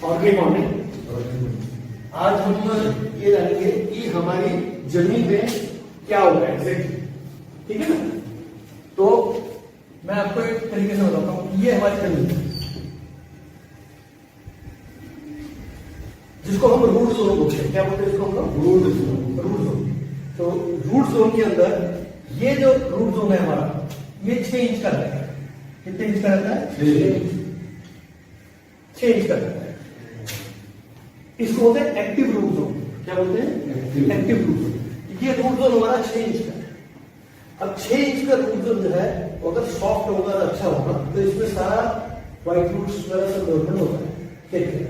Organic morning. आज हम ये जानेंगे कि हमारी जमीन में क्या होगा एग्जैक्टली, ठीक है ना। तो मैं आपको एक तरीके से बताता हूँ, ये हमारी जमीन है जिसको हम रूट जोन बोलते हैं। क्या बोलते हैं इसको हम लोग? Root zone. Root zone. तो रूट जोन के अंदर ये जो रूट जोन है हमारा, ये 6 इंच का रहता है। कितने इंच का रहता है? 6 इंच का रहता है। इसको बोलते हैं एक्टिव रूट जोन। क्या बोलते हैं? Active root zone. ये रूट जोन हमारा 6 इंच का है। अब 6 इंच का रूट जोन जो है, अगर सॉफ्ट होगा, अच्छा होगा, तो इसमें सारा व्हाइट रूट्स वगैरह सब डेवलपमेंट होता है। ठीक है,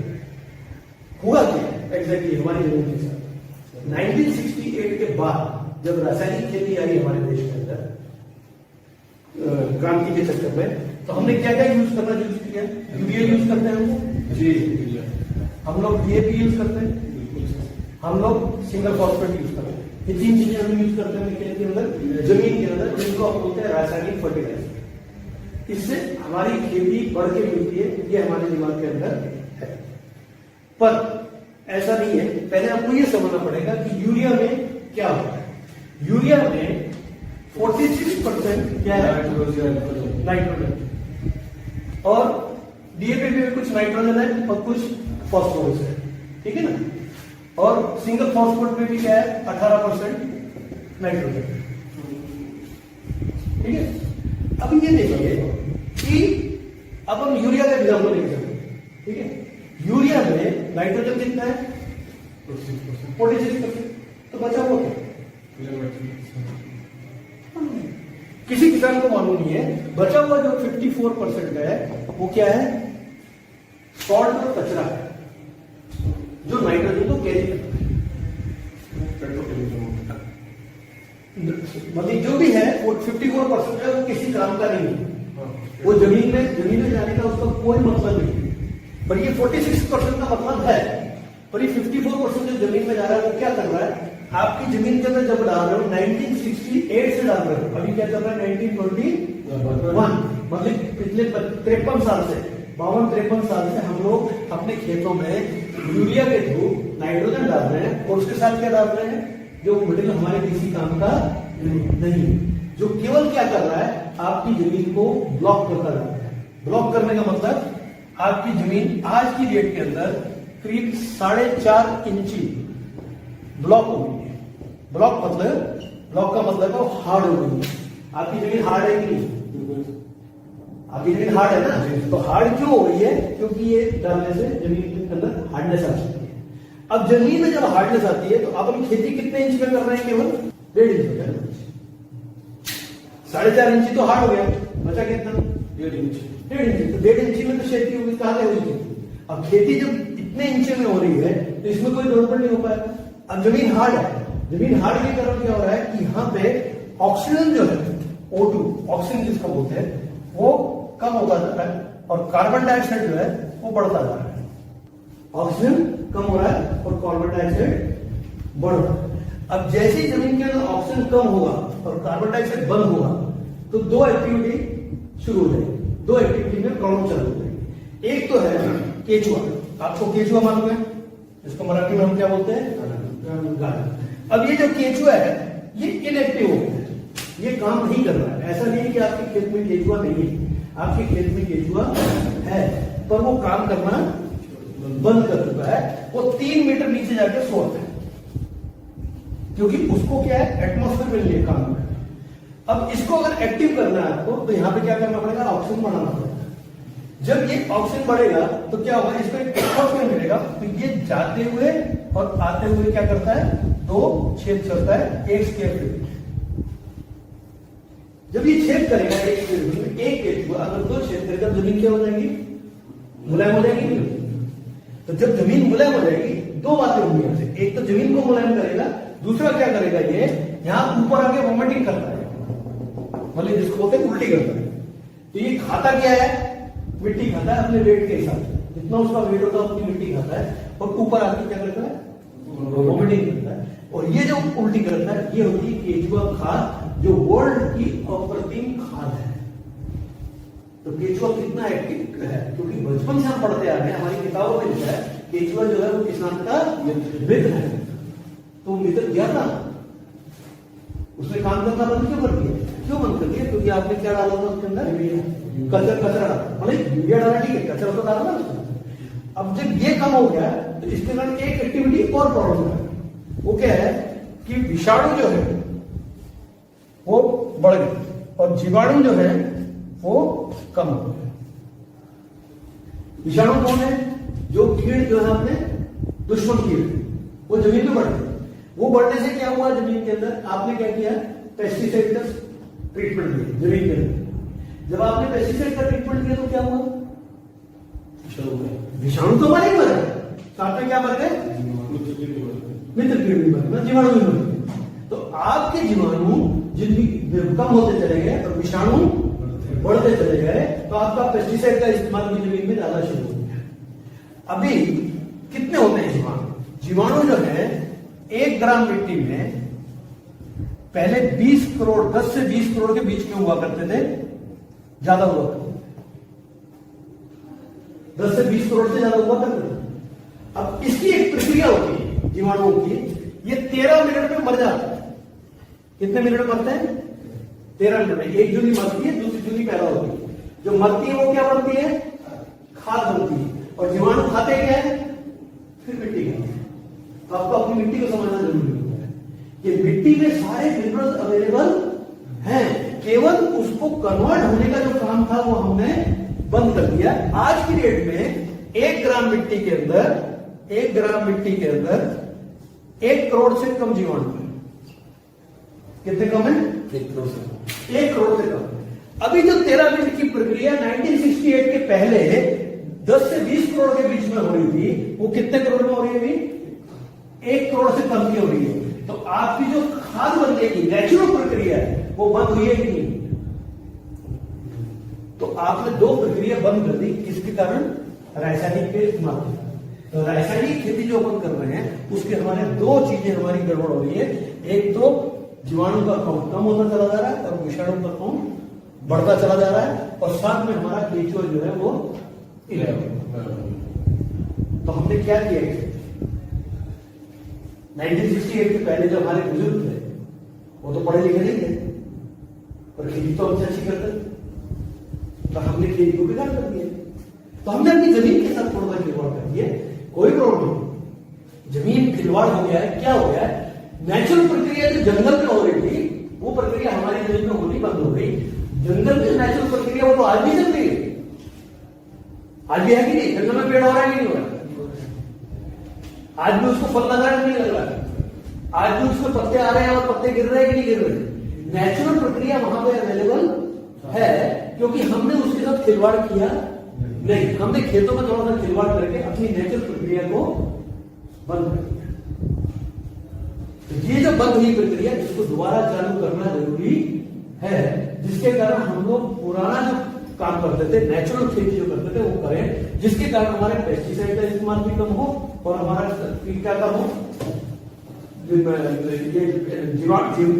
हुआ क्या एग्जैक्टली हमारी जमीन के साथ 1968 के बाद जब रासायनिक खेती आई हमारे देश के अंदर क्रांति के चक्कर में, तो हमने क्या क्या यूज करना यूज किया? यूरिया यूज करते हैं हम लोग डीएपी यूज करते हैं, हम लोग सिंगल फॉस्फेट यूज करते हैं। ये 3 चीजें हम यूज करते हैं खेत के अंदर, जमीन के अंदर, जिनको हम बोलते हैं रासायनिक फर्टिलाइजर। इससे हमारी खेती बढ़ के मिलती है, ये हमारे दिमाग के अंदर है। पर ऐसा नहीं है। पहले आपको ये समझना पड़ेगा कि यूरिया में क्या होता है। यूरिया में 46% क्या है? नाइट्रोजन। और डीएपी में कुछ नाइट्रोजन है और कुछ फॉस्फोरस है, ठीक है ना। और सिंगल फॉस्फेट में भी क्या है? 18% नाइट्रोजन, ठीक है। अब ये देखिए कि अब हम यूरिया का एग्जाम्पल लेके चलते, ठीक है। यूरिया में नाइट्रोजन कितना है? 46%। तो बचा हुआ क्या? किसी किसान को मालूम नहीं है। बचा हुआ जो 54% है वो क्या है? सॉल्ट और कचरा है, जो नाइट्रोजन को कैरी करता है। मतलब जो भी है वो 54% है, वो किसी काम का नहीं है। वो जमीन में जाने का उसका कोई मतलब नहीं। पर ये 46% का मतलब है। पर ये 54% जो जमीन में जा रहा है वो क्या कर रहा है? आपकी जमीन के अंदर जब डाल रहे हो 1968 से डाल रहे हो, अभी क्या चल रहा है? 1921। मतलब पिछले 53 साल से, 52-53 साल से हम लोग अपने खेतों में यूरिया के थ्रू नाइट्रोजन डाल रहे हैं। और उसके साथ क्या डाल रहे हैं? जो मटेरियल हमारे किसी काम का नहीं, जो केवल क्या कर रहा है? आपकी जमीन को ब्लॉक करता जा रहा है। ब्लॉक करने का मतलब आपकी जमीन आज की डेट के अंदर करीब 4.5 इंची ब्लॉक हो गई है। ब्लॉक का मतलब है हार्ड हो गई है। आपकी जमीन हार्ड है कि नहीं? आपकी जमीन हार्ड है ना। तो हार्ड क्यों हो गई है? क्योंकि ये डालने से जमीन के अंदर हार्डनेस आ सकती है। अब जमीन में जब हार्डनेस आती है तो अब हम खेती कितने इंच में कर रहे हैं? केवल 1.5 इंच में। 4.5 इंची तो हार्ड हो गया, बचा कितना? 1.5 इंच। 1.5 इंच। तो 1.5 इंची में तो खेती होगी, कहां से होगी? अब खेती जब इतने इंचे में हो रही है तो इसमें कोई डेवलपमेंट नहीं हो पाएगा। अब जमीन हार्ड है। जमीन हार्ड के कारण क्या हो रहा है कि यहाँ पे ऑक्सीजन जो है, O2 ऑक्सीजन जिसको बोलते हैं, वो कम होता जा रहा है और कार्बन डाइऑक्साइड जो है वो बढ़ता जा रहा है। ऑक्सीजन कम हो रहा है और कार्बन डाइऑक्साइड बढ़ रहा है। अब जैसे ही जमीन के अंदर ऑक्सीजन कम होगा और कार्बन डाइऑक्साइड बंद होगा तो 2 एक्टिविटी शुरू हो जाएगी। 2 एक्टिविटी में प्रॉब्लम चालू हो जाएगी। एक तो है केचुआ। आपको केचुआ मालूम है? इसको मराठी में हम क्या बोलते हैं? गाय। अब ये जो केचुआ है ये इनएक्टिव हो गया है, ये काम नहीं कर रहा है। ऐसा नहीं कि आपके खेत में केचुआ नहीं है, आपके खेत में केचुआ है, पर वो काम करना बंद कर चुका है। वो 3 मीटर नीचे जाके सोता है, क्योंकि उसको क्या है? एटमॉस्फेयर में लिए काम है। अब इसको अगर एक्टिव करना है आपको, तो यहां पे क्या करना पड़ेगा? ऑक्सीजन बढ़ाना पड़ेगा। जब ये ऑक्सीजन बढ़ेगा तो क्या होगा? इसको एक एटमॉस्फेयर मिलेगा, तो ये जाते हुए और आते हुए क्या करता है? 2 छेद करता है 1 स्क्वायर फीट। जब ये छेद करेगा 1 स्क्वायर फीट में, एक केचुआ अगर 2 छेद करेगा, जमीन क्या हो जाएगी? मुलायम हो जाएगी। तो जब जमीन मुलायम हो जाएगी, 2 बातें होंगी यहां से। एक तो जमीन को मुलायम करेगा, दूसरा क्या करेगा? ये यहां ऊपर आके वॉमिटिंग करता है, मतलब जिसको बोलते हैं उल्टी करता है। तो ये खाता क्या है? मिट्टी खाता है अपने वेट के हिसाब से। जितना उसका वेट होता है उतनी मिट्टी खाता है और ऊपर आके क्या करता है? वॉमिटिंग करता है। और ये जो उल्टी करता है ये होती है केचुआ खाद, जो वर्ल्ड की अप्रतिम खाद है। तो केचुआ कितना एक्टिव है? क्योंकि बचपन से हम पढ़ते आ रहे हैं, हमारी किताबों में लिखा है केचुआ जो है वो किसान का मित्र है। तो मित्र गया था, उसने काम करना बंद क्यों कर दिया? क्यों बंद कर दिया? क्योंकि आपने क्या डाला था उसके अंदर? कचरा डाला। मतलब यूरिया डाला, ठीक है, कचरा तो डाला ना उसमें। अब जब ये कम हो गया तो इसके कारण एक एक्टिविटी और प्रॉब्लम है, वो क्या है कि विषाणु जो है वो बढ़ गए और जीवाणु जो है वो कम हो गए। विषाणु कौन है? जो कीड़ जो है अपने दुश्मन कीड़, वो जमीन में बढ़ गए। वो बढ़ने से क्या हुआ जमीन के अंदर? आपने क्या किया? पेस्टिसाइड का ट्रीटमेंट दिया जमीन के अंदर। जब आपने पेस्टिसाइड का ट्रीटमेंट दिया तो क्या हुआ? विषाणु तो मरे ही मरे, साथ में क्या मर गए? मित्र कीड़ भी मर गए, जीवाणु भी मर गए। तो आपके जीवाणु जिनकी कम होते चले गए और विषाणु बढ़ते चले गए, तो आपका पेस्टिसाइड का इस्तेमाल भी जमीन में ज्यादा शुरू हो गया। अभी कितने होते हैं जीवाणु? जीवाणु जो है 1 ग्राम मिट्टी में पहले 20 करोड़ 10 से 20 करोड़ के बीच में हुआ करते थे, ज्यादा हुआ करते थे, 10 से 20 करोड़ से ज्यादा हुआ करते थे। अब इसकी एक प्रक्रिया होती है जीवाणुओं की, ये 13 मिनट में मर जाता है। कितने मिनट में मरते हैं? 13 मिनट में। एक जूनी मरती है, दूसरी जूनी पैदा होती है। जो मरती है वो क्या बनती है? खाद बनती है। और जीवाणु खाते क्या है? फिर मिट्टी खाते हैं। तो आपको अपनी मिट्टी को समझना जरूरी है कि मिट्टी में सारे मिनरल्स अवेलेबल हैं, केवल उसको कन्वर्ट होने का जो काम था वो हमने बंद कर दिया। आज की डेट में 1 ग्राम मिट्टी के अंदर 1 ग्राम मिट्टी के अंदर 1 करोड़ से कम जीवाणु है। कितने कम है? 1 करोड़ से 1 करोड़ से कम। अभी जो 13 मिनट की प्रक्रिया 1968 के पहले 10 से 20 करोड़ के बीच में हो रही थी, वो कितने करोड़ में हो रही है अभी? 1 करोड़ से कम की हो रही है। तो आपकी जो खाद बनने की नेचुरल प्रक्रिया है वो बंद हुई है कि नहीं? तो आपने 2 प्रक्रिया बंद कर दी, किसके कारण? रासायनिक के इस्तेमाल। तो रासायनिक खेती जो अपन कर रहे हैं उसके हमारे 2 चीजें हमारी गड़बड़ हो रही है। एक तो जीवाणु का काउंट कम होता चला जा रहा है और विषाणु का काउंट बढ़ता चला जा रहा है, और साथ में हमारा केचुआ जो है वो 11। तो हमने क्या किया? 1968 के पहले जो हमारे बुजुर्ग थे वो तो पढ़े लिखे नहीं थे, पर खेती तो हमसे अच्छी करते थे, तो हमने खेती को बिगाड़ कर दिया। तो हमने अपनी जमीन के साथ थोड़ा सा खिलवाड़ कर दिया। कोई प्रॉब्लम नहीं, जमीन खिलवाड़ हो गया है। क्या हो गया है? नेचुरल प्रक्रिया जो जंगल में हो रही थी वो प्रक्रिया हमारी जमीन में होनी बंद हो गई। जंगल में नेचुरल प्रक्रिया वो तो आज भी चल रही है, आज भी है कि नहीं? जंगल में पेड़ हो रहा है कि नहीं हो रहा? आज भी उसको फल लग रहा है कि नहीं लग रहा है? आज भी उसको पत्ते आ रहे हैं और पत्ते गिर रहे हैं कि नहीं गिर रहे? नेचुरल प्रक्रिया वहां पे अवेलेबल है, क्योंकि हमने उसके साथ खिलवाड़ किया नहीं। हमने खेतों में थोड़ा सा खिलवाड़ करके अपनी नेचुरल प्रक्रिया को बंद कर दिया। तो ये जो बंद हुई प्रक्रिया, इसको दोबारा चालू करना जरूरी है, जिसके कारण हम लोग पुराना जो काम करते थे, नेचुरल खेती जो करते थे वो करें, जिसके कारण हमारे पेस्टिसाइड का इस्तेमाल भी कम हो और हमारा क्या कम हो,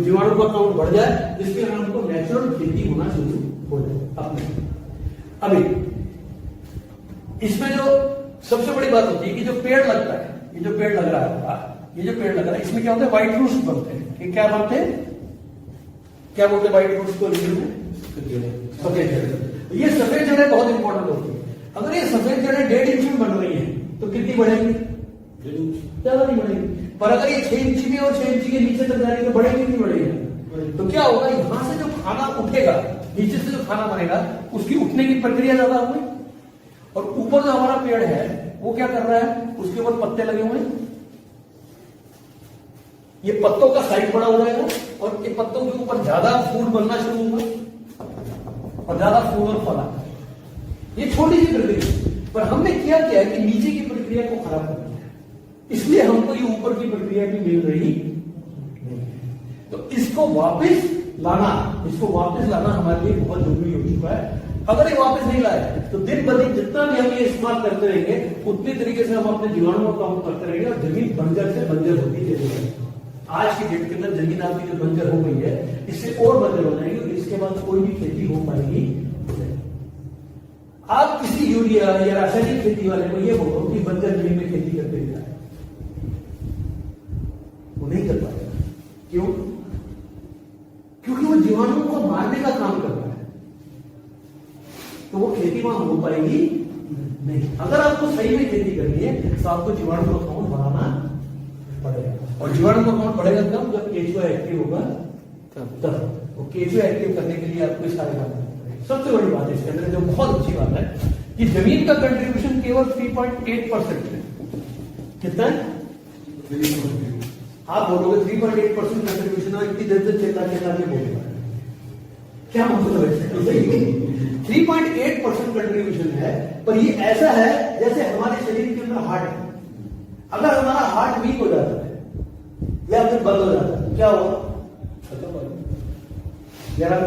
जीवाणु का काउंट बढ़ जाए, जिसके कारण हमको नेचुरल खेती होना शुरू हो जाए अपने। अभी इसमें जो सबसे बड़ी बात होती है कि जो पेड़ लगता है, ये जो पेड़ लग रहा है, ये जो पेड़ लग रहा है, इसमें क्या होता है? व्हाइट रूट्स बनते हैं। ये क्या बनते हैं? क्या बोलते हैं व्हाइट रूट्स को इंग्लिश में? सफेद जड़ें। ये सफेद जड़ें बहुत इंपॉर्टेंट होती है। अगर ये सफेद जड़ें 1.5 इंच में बन रही हैं तो कितनी बढ़ेगी? ज्यादा नहीं बढ़ेगी। पर अगर ये 6 इंच में और 6 इंच के नीचे तक जाएगी तो बढ़ेगी नहीं बढ़ेगी? तो क्या होगा? यहां से जो खाना उठेगा, नीचे से जो खाना बनेगा, उसकी उठने की प्रक्रिया ज्यादा होगी। और ऊपर जो हमारा पेड़ है वो क्या कर रहा है? उसके ऊपर पत्ते लगे हुए हैं, ये पत्तों का साइज बड़ा हो जाएगा और ये पत्तों के ऊपर ज्यादा फूल बनना शुरू होगा और ज्यादा फूल और फल आता है। ये छोटी सी प्रक्रिया, पर हमने क्या किया है कि नीचे की प्रक्रिया को खराब कर दिया, इसलिए हमको ये ऊपर की प्रक्रिया भी मिल रही नहीं। तो इसको वापस लाना हमारे लिए बहुत जरूरी हो चुका है। अगर ये वापस नहीं लाए तो दिन ब दिन जितना भी हम ये इस्तेमाल करते रहेंगे उतनी तरीके से हम अपने जीवाणुओं का काम करते रहेंगे और जमीन बंजर से बंजर होती चलेगी। आज की डेट के अंदर जमीन आपकी जो बंजर हो गई है, इससे और बंजर हो जाएगी और इसके बाद कोई भी खेती हो पाएगी। आप किसी यूरिया या रासायनिक खेती वाले को ये बोलो कि बंजर जमीन में खेती करते हुए जाए, वो नहीं कर पाएगा। क्यों? क्योंकि वो जीवाणुओं को मारने का काम करता है, तो वो खेती वहां हो पाएगी नहीं। अगर आपको सही में खेती करनी है तो आपको जीवाणु का काउंट बढ़ाना पड़ेगा, और जीवाणु का काउंट बढ़ेगा कब? जब केचुआ एक्टिव होगा तब। वो केचुआ एक्टिव करने के लिए आपको सारे काम करना पड़ेगा। सबसे बड़ी बात है इसके अंदर जो बहुत अच्छी बात है कि जमीन का कंट्रीब्यूशन केवल 3.8% है। कितना है? आप बोलोगे 3.8% कंट्रीब्यूशन, और इतनी देर से चेता के बोलेगा, क्या मतलब है? 3.8% कंट्रीब्यूशन है, पर ये ऐसा है जैसे हमारे शरीर के अंदर हार्ट है। अगर हमारा हार्ट वीक हो जाता है या फिर बंद हो जाता है, क्या होगा? जरा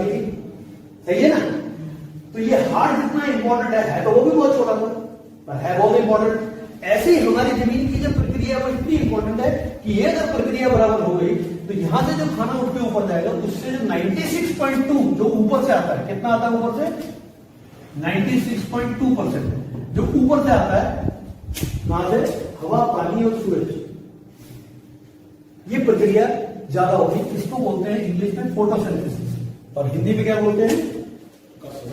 सही है ना? तो ये हार्ट जितना इंपॉर्टेंट है तो वो भी बहुत छोटा था, पर है बहुत इंपॉर्टेंट। ऐसे ही हमारी जमीन की जो प्रक्रिया वो इतनी इंपॉर्टेंट है कि ये अगर प्रक्रिया बराबर हो गई तो यहां से जो खाना उठ के ऊपर जाएगा उससे जो 96.2 जो ऊपर से आता है, कितना आता है ऊपर से? 96.2% जो ऊपर से आता है, कहां से? हवा, पानी और सूरज। ये प्रक्रिया ज्यादा होगी, इसको बोलते हैं इंग्लिश में फोटोसिंथेसिस, और हिंदी में क्या बोलते हैं?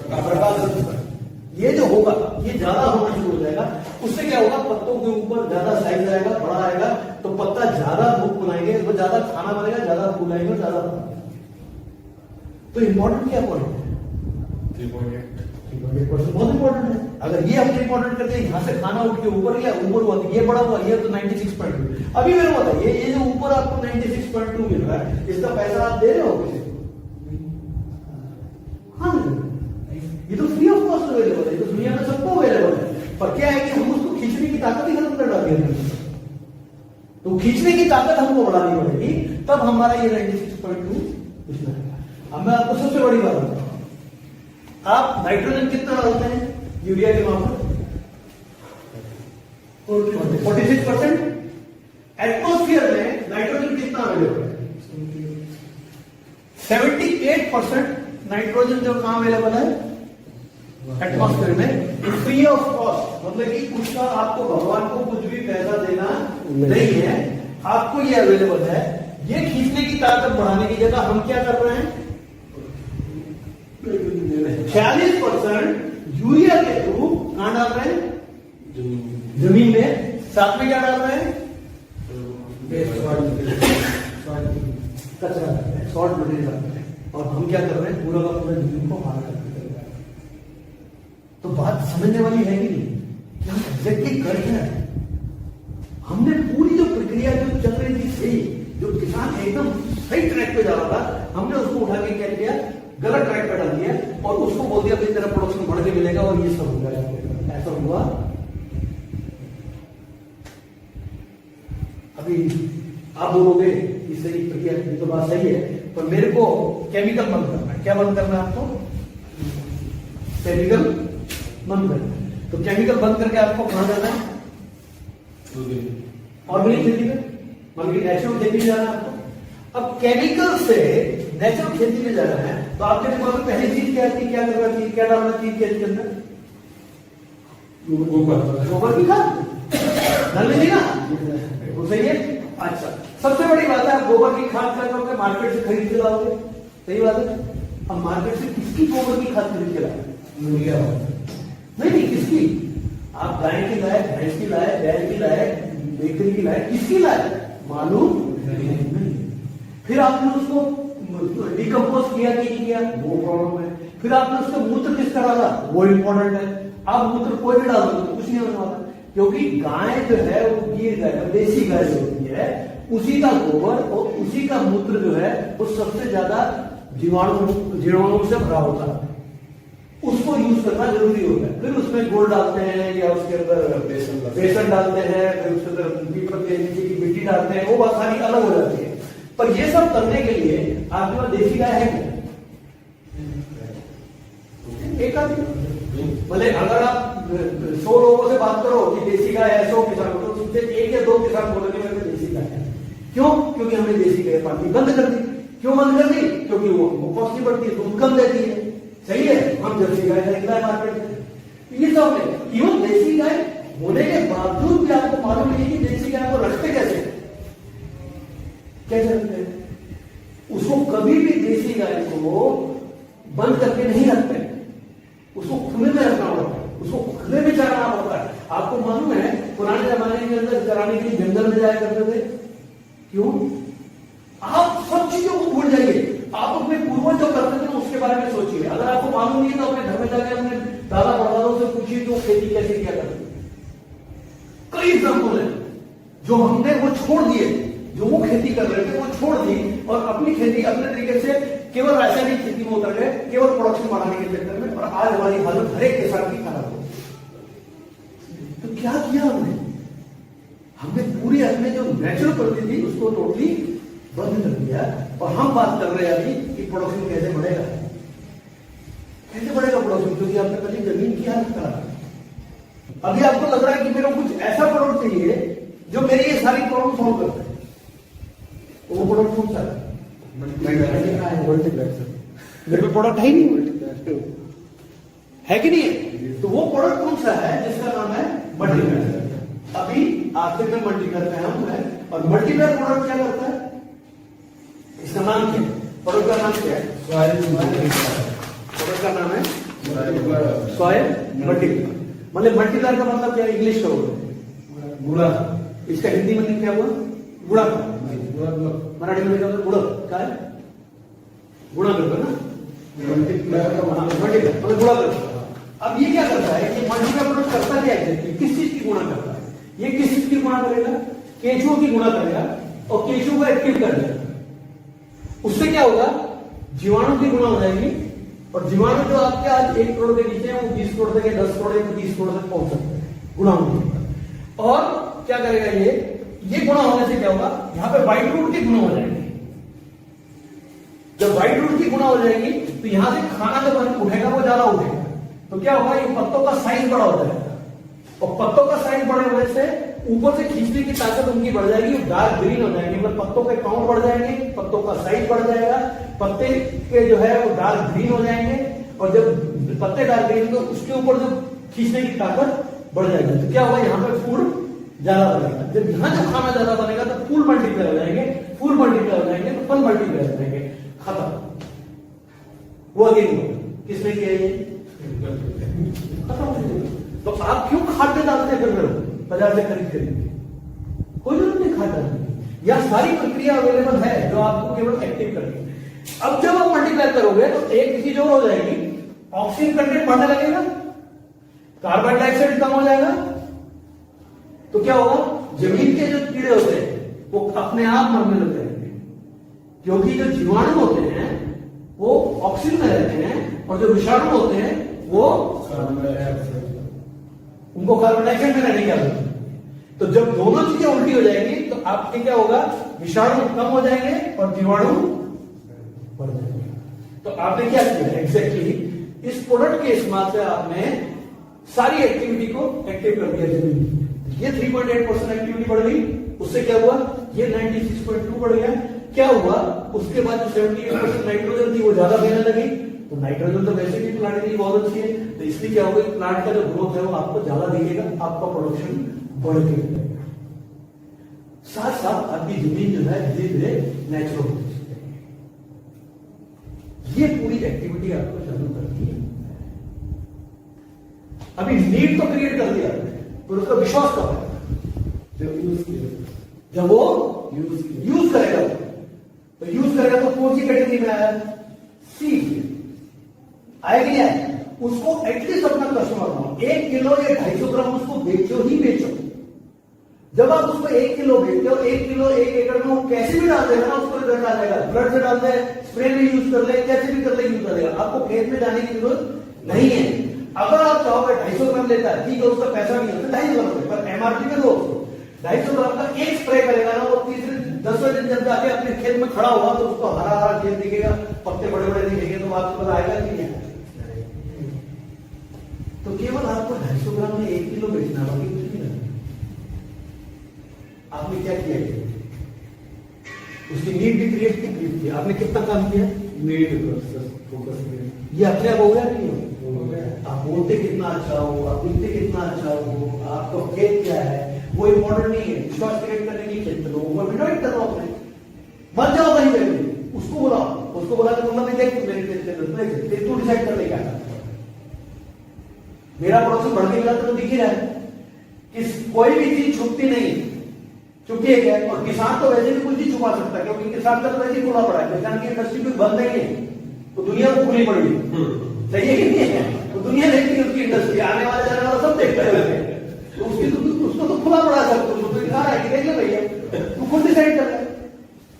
प्रकाश संश्लेषण। ये जो होगा ये ज्यादा होना शुरू हो जाएगा, उससे क्या होगा? पत्तों के ऊपर ज्यादा साइज आएगा, बड़ा आएगा, तो पत्ता ज्यादा धूप बनाएंगे, तो ज्यादा खाना बनेगा, ज्यादा फूल आएंगे, ज्यादा बनेगा। तो इंपॉर्टेंट क्या पॉइंट है? 3.8% बहुत इंपॉर्टेंट है। अगर ये हमने इंपॉर्टेंट करते हैं, यहां से खाना उठ के ऊपर गया, ऊपर हुआ, ये बड़ा हुआ, ये तो 96.2। अभी मेरे को बताइए, ये जो ऊपर आपको 96.2 मिल रहा है, इसका पैसा आप दे रहे हो किसी को? हाँ, ये तो फ्री ऑफ कॉस्ट अवेलेबल है, तो दुनिया में सबको अवेलेबल है। पर क्या है कि हम उसको खींचने की ताकत ही खत्म कर डाली है, तो खींचने की ताकत हमको बढ़ानी पड़ेगी, तब हमारा ये 96.2 इसमें आएगा। अब मैं आपको सबसे बड़ी बात बताऊं, आप नाइट्रोजन कितना डालते हैं यूरिया के मामले? 46%। एटमॉस्फेयर में नाइट्रोजन कितना अवेलेबल है? 78% नाइट्रोजन जो कहां अवेलेबल है? एटमॉस्फेयर में, फ्री ऑफ कॉस्ट, मतलब कि उसका आपको भगवान को कुछ भी पैसा देना नहीं है, आपको ये अवेलेबल है। ये खींचने की ताकत बढ़ाने की जगह हम क्या कर रहे हैं? 46% यूरिया के थ्रू कहां डाल रहे हैं? जमीन में। साथ में क्या डाल रहे हैं? कचरा, सॉल्ट मटेरियल डाल रहे हैं, और हम क्या कर रहे हैं? पूरा का पूरा जमीन को मार कर रहे हैं। तो बात समझने वाली है कि नहीं? क्या एग्जैक्टली कर रहे हैं? हमने पूरी जो प्रक्रिया जो चल रही थी सही, जो किसान एकदम सही ट्रैक पे जा रहा था, हमने उसको उठा के क्या किया? गलत ट्रैक पे डाल दिया, और उसको बोल दिया भाई तेरा प्रोडक्शन बढ़ के मिलेगा, और ये सब हो गया। ऐसा हुआ? अभी आप बोलोगे कि सही प्रक्रिया, ये तो बात सही है, पर मेरे को केमिकल बंद करना है। क्या बंद करना है आपको? केमिकल बंद करना है। तो केमिकल बंद करके आपको कहां जाना है? ऑर्गेनिक खेती में, मतलब नेचुरल खेती में जाना है आपको। अब केमिकल से नेचुरल खेती में जाना है, तो आपके दिमाग में पहली चीज क्या आती है? क्या करना चाहिए? क्या डालना चाहिए खेती के अंदर? गोबर की खाद डाल लीजिएगा, वो सही है। अच्छा, सबसे बड़ी बात है, आप गोबर की खाद क्या करोगे? मार्केट से खरीद के लाओगे, सही बात है। अब मार्केट से किसकी गोबर की खाद खरीद के लाओगे? यूरिया। नहीं, किसकी? आप गाय की लाए, भैंस की लाए, बैल की लाए, बेकरी की लाए, किसकी लाए? मालूम नहीं। फिर आपने उसको डिकम्पोज किया कि नहीं किया, वो प्रॉब्लम है। फिर आपने उसका मूत्र किसका डाला, वो इंपॉर्टेंट है। आप मूत्र कोई भी डाल दो तो कुछ नहीं होने वाला, क्योंकि गाय जो है वो गिर गाय, देसी गाय जो होती है, उसी का गोबर और उसी का मूत्र जो है वो सबसे ज्यादा जीवाणुओं से भरा होता है। उसको यूज करना जरूरी होता है। फिर उसमें गुड़ डालते हैं, या उसके अंदर बेसन डालते हैं, फिर उसके अंदर पीपल के नीचे की मिट्टी डालते हैं, वो बात सारी अलग हो जाती है। पर ये सब करने के लिए आपके पास देसी गाय है क्या? एक आदमी, भले अगर आप 100 लोगों से बात करो कि देसी गाय है, 100 किसान हो, तो उससे 1 या 2 किसान बोलेंगे मेरे को देसी गाय है। क्यों? क्योंकि हमने देसी गाय पालनी बंद कर दी। क्यों बंद कर दी? क्योंकि वो कॉस्टली पड़ती है, दूध कम देती है, सही है। हम जर्सी गाय खरीदना है मार्केट में, ये सब है। इवन देसी गाय होने के बावजूद भी आपको मालूम नहीं कि देसी गाय को रखते कैसे रखते हैं। उसको कभी भी देसी गाय को बंद करके नहीं रखते, उसको खुले में रखना पड़ता है, उसको खुले में चराना पड़ता है। आपको मालूम है पुराने जमाने के अंदर चराने के लिए जंगल में जाया करते थे। क्यों? आप सब चीजों को भूल जाइए, आप अपने पूर्वज जो करते थे उसके बारे में सोचिए। अगर आपको मालूम नहीं है तो अपने घर में जाकर अपने दादा परदादों से पूछिए कि वो खेती कैसे किया करते। कई एग्जाम्पल है जो हमने वो छोड़ दिए, जो वो खेती कर रहे थे वो छोड़ दी और अपनी खेती अपने तरीके से केवल रासायनिक खेती में उतर गए, केवल प्रोडक्शन बढ़ाने के चक्कर में, और आज हमारी हालत हर एक किसान की खराब हो। तो क्या किया हमने पूरी अपने जो नेचुरल प्रकृति थी उसको टोटली बंद कर दिया। और हम बात कर रहे हैं अभी कि प्रोडक्शन कैसे बढ़ेगा, कैसे बढ़ेगा प्रोडक्शन, क्योंकि आपने कभी जमीन की हालत खराब है। अभी आपको लग रहा है कि मेरे को कुछ ऐसा प्रोडक्ट चाहिए जो मेरी ये सारी प्रॉब्लम सॉल्व करता है। वो प्रोडक्ट कौन सा है? मेरे पे प्रोडक्ट है ही नहीं, है कि नहीं? तो वो प्रोडक्ट कौन सा है जिसका नाम है मल्टीप्लायर। अभी आखिर में मल्टीप्लायर पे हम है, और मल्टीप्लायर प्रोडक्ट क्या करता है, इसका नाम क्या है? प्रोडक्ट का नाम क्या है? प्रोडक्ट का नाम है सॉइल मल्टीप्लायर। मतलब मल्टीप्लायर का मतलब क्या है इंग्लिश का? गुड़ा। इसका हिंदी में क्या हुआ? गुड़ा। मराठी में क्या गुड़ा? क्या है? गुणा करता ना, मल्टीप्लायर मतलब गुणा करता। अब ये क्या करता है कि मल्टीप्लायर प्रोडक्ट करता क्या है, किस चीज की गुणा करता है? ये किस चीज की गुणा करेगा? केचुओं की गुणा करेगा और केचुओं को एक्टिव कर देगा। उससे क्या होगा? जीवाणु की गुणा हो जाएगी, और जीवाणु जो आपके आज 1 करोड़ के नीचे है वो 20 करोड़ तक, 10 करोड़ या 30 करोड़ तक पहुंच सकते हैं गुणा होने पर। और क्या करेगा ये गुणा होने से क्या होगा? यहां पे व्हाइट रूट की गुणा हो जाएगी। जब व्हाइट रूट की गुणा हो जाएगी तो यहां से खाना जब उठेगा वो ज्यादा उठेगा, तो क्या होगा? ये पत्तों का साइज बड़ा हो जाएगा, और पत्तों का साइज बड़े होने से ऊपर से खींचने की ताकत उनकी बढ़ जाएगी, डार्क ग्रीन हो जाएंगे, मतलब पत्तों के काउंट बढ़ जाएंगे, पत्तों का साइज बढ़ जाएगा, पत्ते के जो है वो डार्क ग्रीन हो जाएंगे, और जब पत्ते डार्क ग्रीन तो उसके ऊपर जो खींचने की ताकत बढ़ जाएगी। तो क्या होगा? यहाँ पे फूड ज्यादा बनेगा। जब यहाँ जो खाना ज्यादा बनेगा तो फूल मल्टीप्लाई हो जाएंगे, फूल मल्टीप्लाई हो जाएंगे तो फल मल्टीप्लाई हो जाएंगे। खत्म। वो अगेन किसने किया ये? खत्म। तो आप क्यों खाद्य डालते फिर रहे हो बाजार से खरीद खरीद? कोई जरूरत नहीं खाद डालने की, यह सारी प्रक्रिया अवेलेबल है जो आपको केवल एक्टिव करनी है। अब जब आप मल्टीप्लाई करोगे तो एक चीज और हो जाएगी, ऑक्सीजन कंटेंट बढ़ने लगेगा, कार्बन डाइऑक्साइड कम हो जाएगा, तो क्या होगा? जमीन के जो कीड़े होते हैं वो अपने आप मरने लग जाएंगे, क्योंकि जो जीवाणु होते हैं वो ऑक्सीजन में रहते हैं, और जो विषाणु होते हैं वो उनको कार्बन डाइऑक्साइड में रहने की आदत है। तो जब दोनों चीजें उल्टी हो जाएंगी तो आपके क्या होगा? विषाणु कम हो जाएंगे और जीवाणु बढ़ जाएंगे। तो आपने क्या किया एग्जैक्टली? इस प्रोडक्ट के इस्तेमाल से आपने सारी एक्टिविटी को एक्टिव कर दिया जमीन। ये 3.8% एक्टिविटी बढ़ गई, उससे क्या हुआ? ये 96.2 बढ़ गया। क्या हुआ? उसके बाद जो 78% नाइट्रोजन थी वो ज्यादा देने लगी, तो नाइट्रोजन तो वैसे भी प्लांट के लिए बहुत अच्छी है, तो इसलिए क्या होगा? प्लांट का जो ग्रोथ है वो आपको ज्यादा दिखेगा, आपका प्रोडक्शन बढ़ के जाएगा। साथ साथ आपकी जमीन जो है धीरे धीरे नेचुरल होती है। ये पूरी एक्टिविटी आपको चालू करनी है। अभी नीड तो क्रिएट कर दिया, तो उसका विश्वास कब है? जब वो यूज करेगा। तो यूज करेगा तो कौन सी कैटेगरी में आया? सी आएगी नहीं आए? उसको एटलीस्ट अपना कस्टमर बनाओ। 1 किलो या 250 ग्राम उसको बेचो ही बेचो। जब आप उसको 1 किलो बेचते हो, 1 किलो 1 एकड़ में वो कैसे भी डाल देगा ना, उसको रिजल्ट आ जाएगा। ब्लड से डाल दे, स्प्रे में यूज कर ले, कैसे भी कर ले यूज करेगा, आपको खेत में जाने की जरूरत नहीं है। अगर आप चाहोगे 250 ग्राम लेता है, ठीक है, उसका पैसा नहीं होता 250 ग्राम, पर एमआरपी में दो। 250 ग्राम का एक स्प्रे करेगा ना, वो तीसरे 10वें दिन जब जाके अपने खेत में खड़ा हुआ तो उसको हरा हरा खेत दिखेगा, पत्ते बड़े बड़े दिखेंगे, तो आपको पता आएगा कि नहीं। तो केवल आपको 250 ग्राम में 1 किलो बेचना, बाकी कुछ नहीं करना। आपने क्या किया? उसकी नीड भी क्रिएट की। आपने कितना काम किया? Need focus. ये अपने आप हो गया नहीं हो गया? बोलते कितना अच्छा हो, आप लिखते कितना अच्छा हो, आपका खेत क्या है, वो इम्पोर्टेंट नहीं है। विश्वास क्रिएट करने के लिए खेत लोगों को इनवाइट कर रहा हूं अपने, मत जाओ कहीं पे, उसको बुलाओ, उसको बुला के तुम देख मेरे खेत के अंदर तू डिसाइड कर ले क्या करता है। मेरा प्रोडक्शन बढ़ के मिला तो दिख ही रहा है कि कोई भी चीज छुपती नहीं, चुपती है क्या। और किसान तो वैसे भी कुछ चीज छुपा सकता है, क्योंकि किसान का तो वैसे ही खुला पड़ा है, किसान की इंडस्ट्री भी बंद नहीं है, तो दुनिया को खुली पड़ी है, सही है कि नहीं है। तो दुनिया देखती है उसकी इंडस्ट्री, आने वाले जाने वाला सब देखता है, तो उसकी तो उसको तो खुला पड़ा सब कुछ, उसको दिखा रहा है कि देख ले भैया, तू खुद डिसाइड कर रहा है।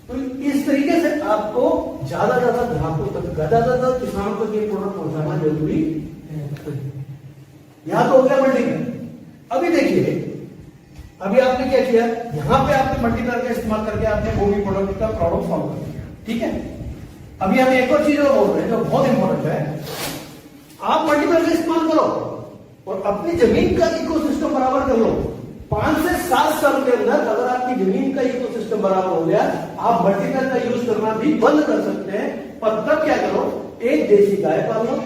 तो इस तरीके से आपको ज्यादा ज्यादा ग्राहकों तक, ज्यादा किसानों तक ये प्रोडक्ट पहुंचाना जरूरी है। यहां तो हो गया मल्टीप्लायर। अभी देखिए, अभी आपने क्या किया, यहां पे आपने मल्टीप्लायर का इस्तेमाल करके आपने वो भी प्रोडक्ट का प्रॉब्लम सॉल्व कर दिया, ठीक है। अभी हम एक और चीज और बोल रहे हैं जो बहुत इंपॉर्टेंट है, आप मल्टीप्लायर का इस्तेमाल करो और अपनी जमीन का इकोसिस्टम बराबर कर लो। 5 से 7 साल के अंदर अगर आपकी जमीन का इकोसिस्टम बराबर हो गया, आप मल्टीप्लायर का यूज करना भी बंद कर सकते हैं। पर तब क्या करो, एक देसी गाय पाल लो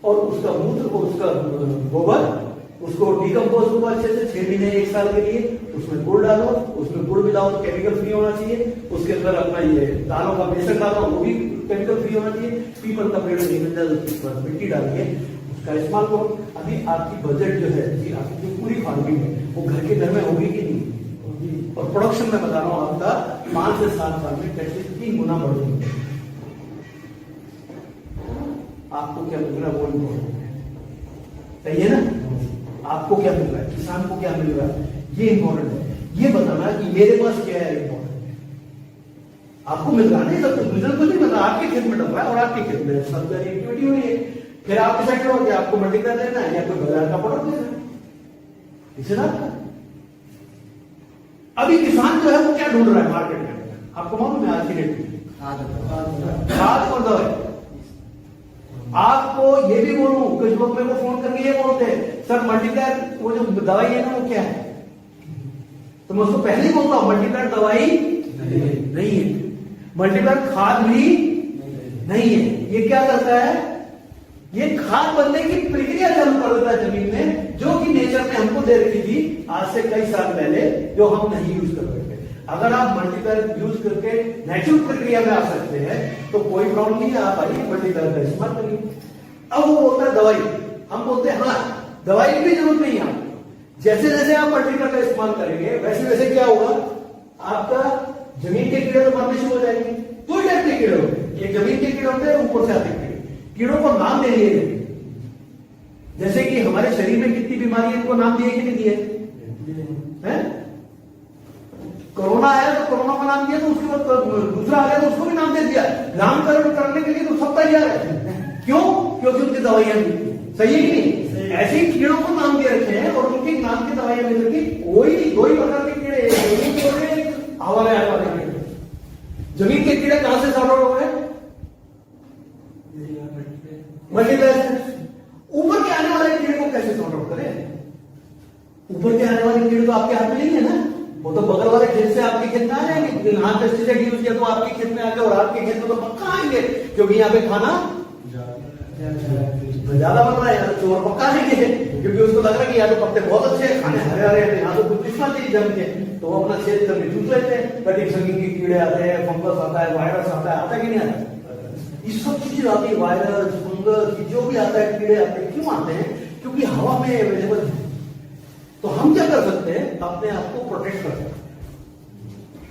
और उसका मूत्र को, उसका गोबर, उसको डिकम्पोज करो अच्छे से 6 महीने 1 साल के लिए, उसमें गुड़ डालो, उसमें गुड़ मिलाओ तो केमिकल फ्री होना चाहिए, उसके अंदर अपना ये दालों का बेसन डालो वो भी केमिकल फ्री होना चाहिए, पीपल का पेड़ नहीं मिलता उसकी मिट्टी डालिए, उसका इस्तेमाल करो। अभी आपकी बजट जो है, आपकी जो पूरी फार्मिंग है वो घर के घर में होगी कि नहीं, और प्रोडक्शन में बता रहा हूं आपका 5 से 7 साल में कैसे 3 गुना बढ़ेगी। आपको क्या मिल रहा है वो इम्पोर्टेंट है, सही है ना। आपको क्या मिल रहा है, किसान को क्या मिल रहा है, ये इंपॉर्टेंट है। ये बताना कि मेरे पास क्या है इंपॉर्टेंट है। आपको मिल रहा नहीं, सब कुछ मुझे कुछ नहीं मिल रहा, आपके खेत में डल रहा है और आपके खेत में सब सारी एक्टिविटी हो रही है। फिर आप डिसाइड करो कि आपको मल्टीप्लायर लेना है या कोई बाजार का प्रोडक्ट लेना है, इसे ना। अभी किसान जो है वो क्या ढूंढ रहा है मार्केट में, आपको मालूम है आज की डेट में खाद और दवाई। आपको ये भी बोलूं, कुछ लोग मेरे को फोन करके ये बोलते हैं, सर मल्टीप्लायर वो जो दवाई है ना वो क्या है, तो मैं उसको पहले ही बोलता हूं मल्टीप्लायर दवाई नहीं है, मल्टीप्लायर खाद भी नहीं है। ये क्या करता है, ये खाद बनने की प्रक्रिया चालू कर देता है जमीन में, जो कि नेचर ने हमको दे रखी थी आज से कई साल पहले, जो हम नहीं यूज कर रहे थे। अगर आप मल्टीप्लायर यूज करके नेचुरल प्रक्रिया में आ सकते हैं तो कोई प्रॉब्लम नहीं है, आप आइए मल्टीप्लायर का इस्तेमाल करिए। अब वो बोलता है दवाई, हम बोलते हैं हाँ दवाई की भी जरूरत नहीं है। जैसे जैसे आप मल्टीप्लायर का इस्तेमाल करेंगे वैसे वैसे क्या होगा, आपका जमीन के कीड़े तो मरने शुरू हो जाएंगे। दो टाइप के कीड़े होते हैं, एक जमीन के कीड़े होते हैं, ऊपर से आते कीड़े। कीड़ों को नाम दे दिए, जैसे कि हमारे शरीर में कितनी बीमारी है इनको नाम दिए कि नहीं दिए हैं। कोरोना आया तो कोरोना का नाम दिया, तो उसके बाद दूसरा आ गया तो उसको भी नाम दे दिया। नामकरण करने के लिए तो सब तैयार है, क्यों, क्योंकि उनकी दवाइयां मिली, सही है कि नहीं। ऐसे ही कीड़ों को नाम दे रखे हैं और उनके नाम की दवाइयां मिल रही। कोई दो ही प्रकार के कीड़े, हवा में आने वाले कीड़े। जमीन के कीड़े कहां से सॉर्ट आउट हो गए, मल्टीप्लायर। ऊपर के आने वाले कीड़े को कैसे सॉर्ट आउट करें, ऊपर के आने वाले कीड़े तो आपके हाथ में नहीं है ना, वो तो बगल वाले खेत से आपके खेत में आ जाएंगे। यहाँ पेस्टिसाइड यूज किया तो आपके खेत में आ गए और आपके खेत में तो पक्का आएंगे, क्योंकि यहाँ पे खाना ज्यादा बन रहा है, यहाँ चोर पक्का आएंगे, क्योंकि उसको लग रहा है कि यहाँ तो पत्ते बहुत अच्छे हैं, खाने हरे हरे हैं, यहाँ तो कुछ दिखना चाहिए जम के, तो वो अपना छेद करके चूस लेते हैं। कटिंग संगी के कीड़े आते हैं, फंगस आता है, वायरस आता है, आता है कि नहीं आता, ये सब चीजें आती है, वायरस फंगस जो भी आता है, कीड़े आते हैं। क्यों आते हैं, क्योंकि हवा में अवेलेबल है। तो हम क्या कर सकते हैं, अपने आप को प्रोटेक्ट कर सकते हैं।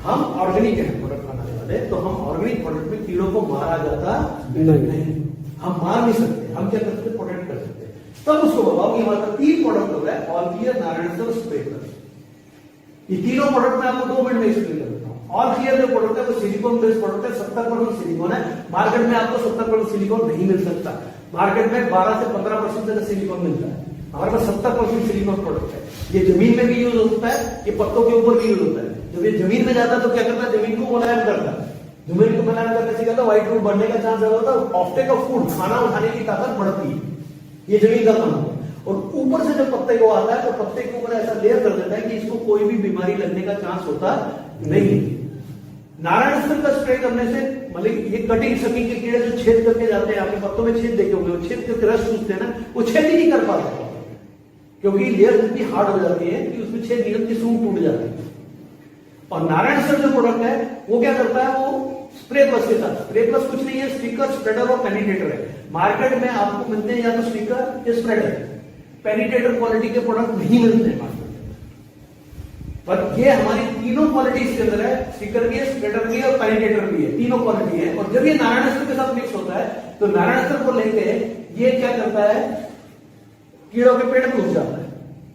हम ऑर्गेनिक प्रोडक्ट बनाने वाले, तो हम ऑर्गेनिक प्रोडक्ट में कीड़ों को मारा जाता नहीं, हम मार नहीं सकते। हम क्या कर सकते, प्रोटेक्ट कर सकते हैं। तब उसको बताओ कि हमारे 3 प्रोडक्ट हो गए, ऑल क्लियर, नारायण स्प्रे कर। ये तीनों प्रोडक्ट में आपको 2 मिनट में एक्सप्लेन कर देता हूं। ऑल क्लियर जो प्रोडक्ट है वो सिलिकॉन बेस्ड प्रोडक्ट है, 70% सिलिकॉन है। मार्केट में आपको 70% सिलिकॉन नहीं मिल सकता, मार्केट में 12 से 15% तक सिलिकॉन मिलता है, हमारे पास 70% सिलिकॉन प्रोडक्ट है। ये जमीन में भी यूज होता है, ये पत्तों के ऊपर भी यूज होता है। जब ये जमीन में जाता है तो क्या करता है, जमीन को मुलायम करता है। जमीन को मुलायम करने से क्या होता है, व्हाइट रूट बढ़ने का चांस ज्यादा होता है, ऑफ्टेक ऑफ फूड, खाना उठाने की ताकत बढ़ती है, ये जमीन का काम है। और ऊपर से जब पत्ते को आता है तो पत्ते के ऊपर ऐसा लेयर कर देता है कि इसको कोई भी बीमारी लगने का चांस होता नहीं। नारायण का स्प्रे करने से मतलब ये कटिंग सकिंग के कीड़े जो छेद करके जाते हैं, आपके पत्तों में छेद देखे होंगे, वो छेद करके रस चूसते हैं ना, वो छेद ही नहीं कर पाते क्योंकि लेयर इतनी हार्ड हो जाती है कि उसमें छेद निकल की सूंग टूट जाती है। और नारायण सर जो प्रोडक्ट है वो क्या करता है, वो स्प्रे प्लस के साथ, स्प्रे प्लस कुछ नहीं है, स्टिकर, स्प्रेडर और पेनिट्रेटर है। मार्केट में आपको मिलते हैं या तो स्टिकर या स्प्रेडर, पेनिट्रेटर क्वालिटी के प्रोडक्ट नहीं मिलते हैं मार्केट में, पर ये हमारी तीनों क्वालिटी इसके अंदर है, स्टिकर भी है, स्प्रेडर भी है और पेनिट्रेटर भी है, तीनों क्वालिटी है। और जब ये नारायण सर के साथ मिक्स होता है तो नारायण सर को लेके ये क्या करता है, कीड़ों के पेट में घुस जाता है,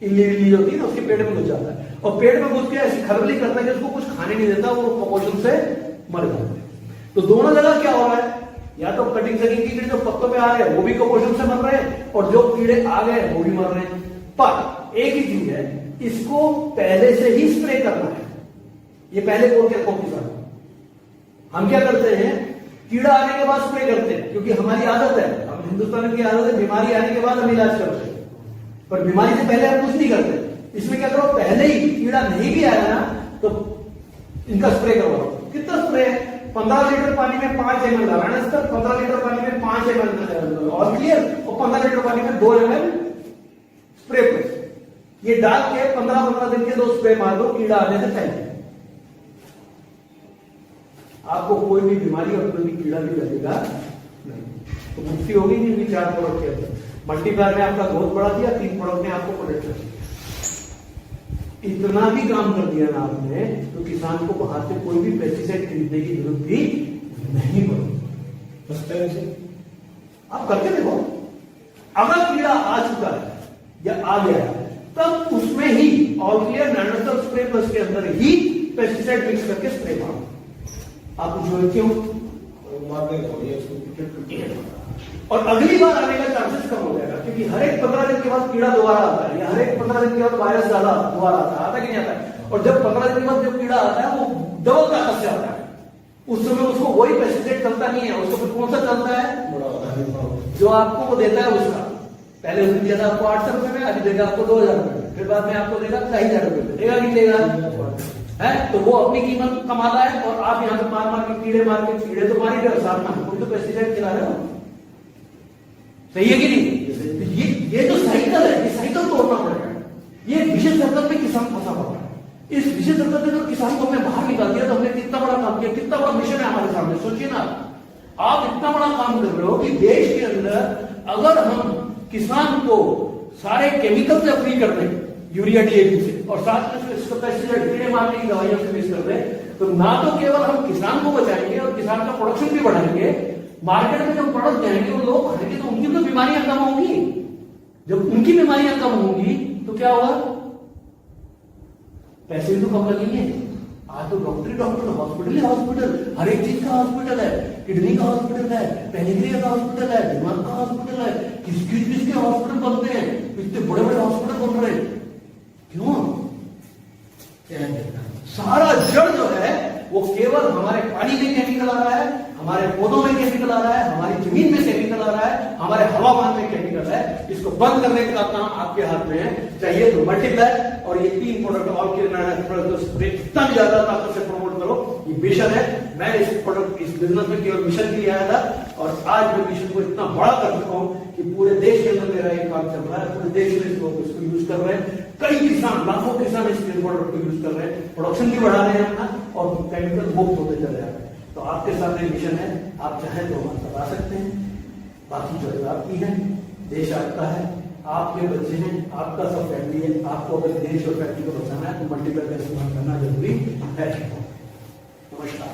इल्ली होती है ना उसके पेट में घुस जाता है, और पेट में घुस के ऐसी खरबली करता है कि उसको कुछ खाने नहीं देता, वो कुपोषण से मर जाता है। तो दोनों जगह क्या हो रहा है, या तो कटिंग सकिंग के कीड़े जो पत्तों पे आ रहे हैं वो भी कुपोषण से मर रहे हैं, और जो कीड़े आ गए वो भी मर रहे हैं। पर एक ही चीज है, इसको पहले से ही स्प्रे करना है, ये पहले बोल के रखो किसान। हम क्या करते हैं, कीड़ा आने के बाद स्प्रे करते हैं क्योंकि हमारी आदत है, हम हिंदुस्तान की आदत है, बीमारी आने के बाद हम इलाज करते हैं, पर बीमारी से पहले हम कुछ नहीं करते। इसमें क्या करो, पहले ही कीड़ा नहीं भी आया ना तो इनका स्प्रे करवाओ। कितना स्प्रे है, 15 लीटर पानी में 5 ml नारायण सर, 15 लीटर पानी में 5 ml ऑल क्लियर, और 15 लीटर पानी में 2 ml स्प्रे प्लस, ये डाल के 15-15 दिन के 2 स्प्रे मार दो कीड़ा आने से पहले, आपको कोई भी बीमारी और कोई भी कीड़ा भी लगेगा नहीं। तो मुक्ति होगी नहीं 4 प्रोडक्ट के अंदर। मल्टीप्लायर ने आपका ग्रोथ बढ़ा दिया, 3 प्रोडक्ट ने आपको प्रोटेक्ट कर दिया। इतना भी काम कर दिया ना आपने तो किसान को बाहर से कोई भी पेस्टिसाइड खरीदने की जरूरत भी नहीं पड़ेगी। आप करके देखो, अगर कीड़ा आ चुका है या आ गया है तब उसमें ही all clear nitrogen spray plus के अंदर ही पेस्टिसाइड मिक्स करके स्प्रे मारो। आप जो क्यों और अगली बार आने का चांसेस कम हो जाएगा, क्योंकि हर एक 15 दिन के बाद कीड़ा दोबारा आता है, या हर एक 15 दिन के बाद वायरस ज्यादा दोबारा आता है कि नहीं आता है। और जब 15 दिन के बाद जब कीड़ा आता है वो डबल ताकत से आता है, उस समय उसको वही पेस्टिसाइड चलता नहीं है, उसको फिर कौन सा चलता है जो आपको वो देता है उसका। पहले उसने दिया था आपको 800 रुपए में, अभी देगा आपको 2000 रुपए में, फिर बाद में आपको देगा 4000 रुपए में, देगा कि देगा है। तो वो अपनी कीमत कमाता है और आप यहाँ पे मार के कीड़े तो मार ही रहे हो, साथ में हमको तो पेस्टिसाइड खिला रहे हो, सही है कि नहीं। ये जो साइकिल है, ये साइकिल तोड़ना पड़ेगा। ये विशेष सर्कल में किसान फंसा पड़ा है, इस विशेष सर्कल से जो किसान को हमने बाहर निकाल दिया तो हमने कितना बड़ा काम किया, कितना बड़ा मिशन है हमारे सामने। सोचिए ना, आप इतना बड़ा काम कर रहे हो कि देश के अंदर अगर हम किसान को सारे केमिकल से फ्री कर दें, यूरिया डीएपी से, और साथ में इसको पेस्टिसाइड कीड़े मारने की दवाइयों से मिक्स कर दें, तो ना तो केवल हम किसान को बचाएंगे और किसान का प्रोडक्शन भी बढ़ाएंगे, मार्केट में जब प्रोडक्ट जाएंगे वो लोग खाएंगे तो उनकी तो बीमारियां कम होंगी। जब उनकी बीमारियां कम होंगी तो क्या होगा, पैसे भी तो कम लगेंगे। आज तो डॉक्टर हॉस्पिटल है, हॉस्पिटल हर एक चीज का हॉस्पिटल है, किडनी का हॉस्पिटल है, पेनिक्रिया का हॉस्पिटल है, दिमाग का हॉस्पिटल है, किसके हॉस्पिटल बनते हैं, इतने बड़े बड़े हॉस्पिटल बन रहे हैं। क्यों? सारा जड़ जो है वो केवल हमारे पानी में केमिकल आ रहा है, हमारे पौधों में केमिकल आ रहा है, हमारी जमीन में केमिकल आ रहा है, हमारे हवामान में केमिकल है। इसको बंद करने का काम आपके हाथ में है। चाहिए तो मल्टीप्लायर और ये 3 प्रोडक्ट और जितना भी ज्यादा ताकत से प्रमोट करो, ये मिशन है। मैं इस प्रोडक्ट इस बिजनेस में केवल मिशन के लिए आया था और आज मैं मिशन को इतना बड़ा कर चुका हूं कि पूरे देश के अंदर मेरा ये काम चल रहा है, पूरे देश में इसको यूज कर रहे हैं। कई किसान, लाखों किसान इस प्रोडक्ट को यूज कर रहे हैं, प्रोडक्शन भी बढ़ा रहे हैं अपना और केमिकल मुक्त होते चले जा रहे हैं। तो आपके सामने मिशन है, आप चाहें तो हमारे साथ आ सकते हैं। बाकी जो आपकी है, देश आपका है, आपके बच्चे हैं, आपका सब फैमिली है। आपको अगर देश और फैमिली को बचाना है तो मल्टीप्लायर का इस्तेमाल करना जरूरी है। नमस्कार।